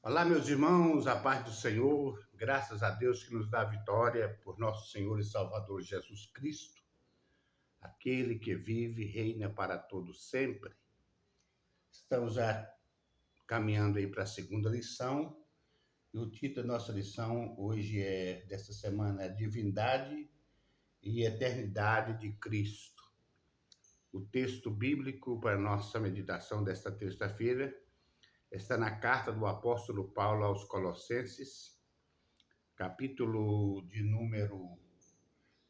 Olá, meus irmãos, a paz do Senhor, graças a Deus que nos dá a vitória por nosso Senhor e Salvador Jesus Cristo, aquele que vive e reina para todos sempre. Estamos já caminhando aí para a segunda lição, e o título da nossa lição hoje desta semana é Divindade e Eternidade de Cristo. O texto bíblico para nossa meditação desta terça-feira está na carta do apóstolo Paulo aos Colossenses, capítulo de número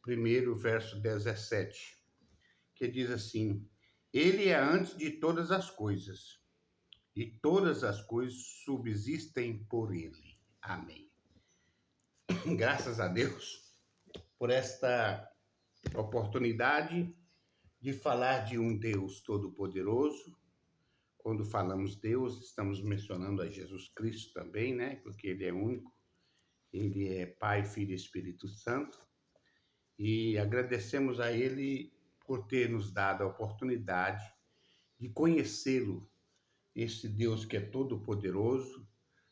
1, verso 17, que diz assim: Ele é antes de todas as coisas, e todas as coisas subsistem por ele. Amém. Graças a Deus por esta oportunidade de falar de um Deus todo-poderoso. Quando falamos Deus, estamos mencionando a Jesus Cristo também, né? Porque ele é único, ele é Pai, Filho e Espírito Santo. E agradecemos a Ele por ter nos dado a oportunidade de conhecê-lo, esse Deus que é todo-poderoso,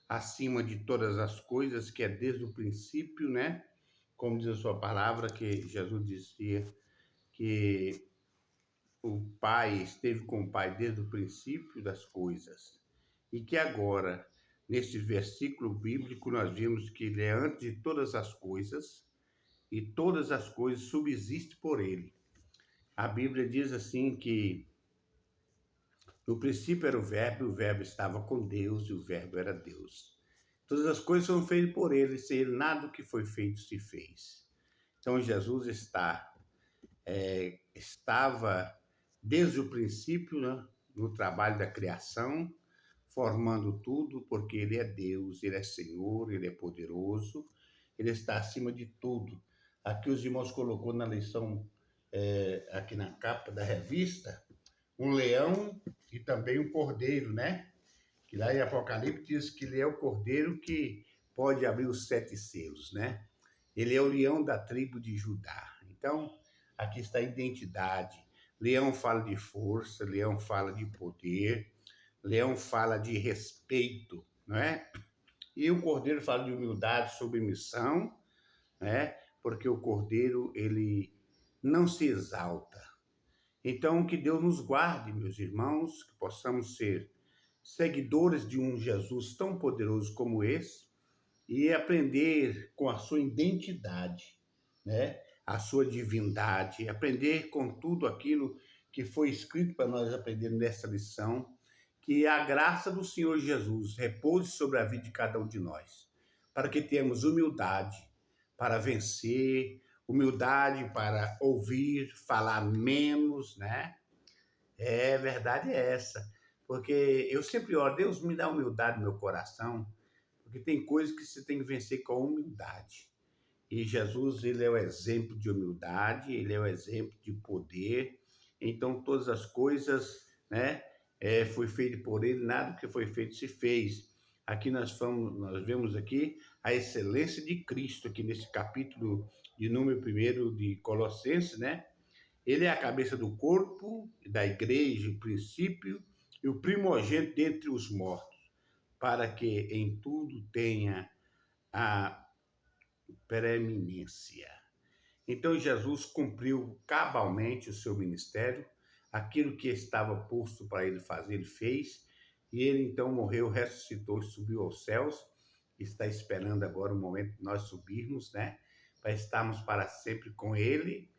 acima de todas as coisas, que é desde o princípio, né? Como diz a sua palavra, que Jesus dizia que o Pai esteve com o Pai desde o princípio das coisas. E que agora, neste versículo bíblico, nós vimos que Ele é antes de todas as coisas, e todas as coisas subsistem por Ele. A Bíblia diz assim que no princípio era o verbo estava com Deus e o verbo era Deus. Todas as coisas foram feitas por ele, sem ele nada do que foi feito se fez. Então Jesus estava desde o princípio, né, no trabalho da criação, formando tudo, porque ele é Deus, ele é Senhor, ele é poderoso, ele está acima de tudo. Aqui os irmãos colocou na lição, aqui na capa da revista, um leão e também um cordeiro, né? Que lá em Apocalipse diz que ele é o cordeiro que pode abrir os 7 selos, né? Ele é o leão da tribo de Judá. Então, aqui está a identidade. Leão fala de força, leão fala de poder, leão fala de respeito, não é? E o cordeiro fala de humildade, submissão, né? Porque o cordeiro, ele não se exalta. Então, que Deus nos guarde, meus irmãos, que possamos ser seguidores de um Jesus tão poderoso como esse e aprender com a sua identidade, né? A sua divindade, aprender com tudo aquilo que foi escrito para nós aprendermos nessa lição, que a graça do Senhor Jesus repouse sobre a vida de cada um de nós, para que tenhamos humildade para vencer, humildade para ouvir, falar menos, né? Verdade é essa. Porque eu sempre oro, Deus me dá humildade no meu coração, porque tem coisas que você tem que vencer com humildade. E Jesus, ele é o exemplo de humildade, ele é o exemplo de poder. Então, todas as coisas, né, foi feito por ele, nada que foi feito se fez. Aqui nós vemos aqui a excelência de Cristo, aqui nesse capítulo de número 1 de Colossenses, né? Ele é a cabeça do corpo, da igreja, o princípio e o primogênito dentre os mortos, para que em tudo tenha a preeminência. Então Jesus cumpriu cabalmente o seu ministério, aquilo que estava posto para ele fazer, ele fez, e ele então morreu, ressuscitou, subiu aos céus, está esperando agora o momento de nós subirmos, né? Para estarmos para sempre com ele,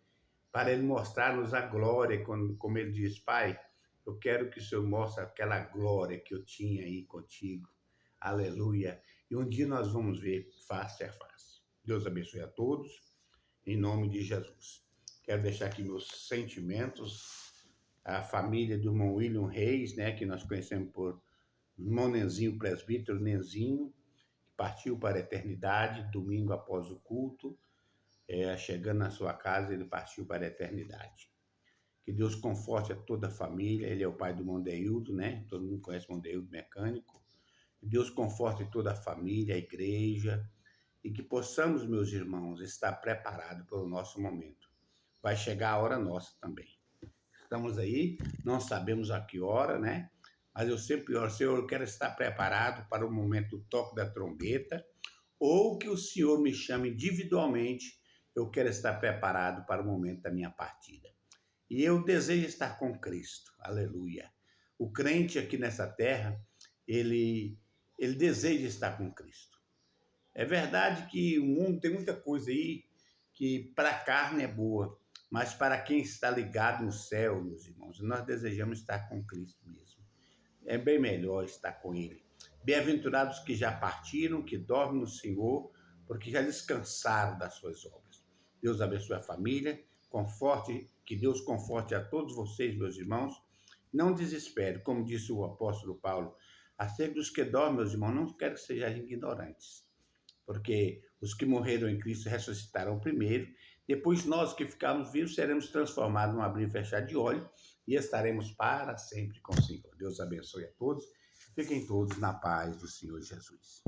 para ele mostrar-nos a glória, como ele diz, Pai, eu quero que o Senhor mostre aquela glória que eu tinha aí contigo. Aleluia. E um dia nós vamos ver face a face. Deus abençoe a todos, em nome de Jesus. Quero deixar aqui meus sentimentos, a família do irmão William Reis, né, que nós conhecemos por irmão Nenzinho, presbítero Nenzinho, que partiu para a eternidade domingo após o culto. Chegando na sua casa, ele partiu para a eternidade. Que Deus conforte a toda a família. Ele é o pai do Mondeildo, né? Todo mundo conhece o Mondeildo, mecânico. Que Deus conforte toda a família, a igreja, e que possamos, meus irmãos, estar preparados para o nosso momento. Vai chegar a hora nossa também. Estamos aí, não sabemos a que hora, né? mas eu sempre oro, Senhor, eu quero estar preparado para o momento do toque da trombeta, ou que o Senhor me chame individualmente, eu quero estar preparado para o momento da minha partida. E eu desejo estar com Cristo, aleluia. O crente aqui nessa terra, ele deseja estar com Cristo. É verdade que o mundo tem muita coisa aí que para a carne é boa, mas para quem está ligado no céu, meus irmãos, nós desejamos estar com Cristo mesmo. É bem melhor estar com Ele. Bem-aventurados que já partiram, que dormem no Senhor, porque já descansaram das suas obras. Deus abençoe a família, que Deus conforte a todos vocês, meus irmãos. Não desespere, como disse o apóstolo Paulo, acerca dos que dormem, meus irmãos, não quero que sejam ignorantes, porque os que morreram em Cristo ressuscitarão primeiro, depois nós que ficarmos vivos seremos transformados num abrir e fechar de olhos e estaremos para sempre com o Senhor. Deus abençoe a todos, fiquem todos na paz do Senhor Jesus.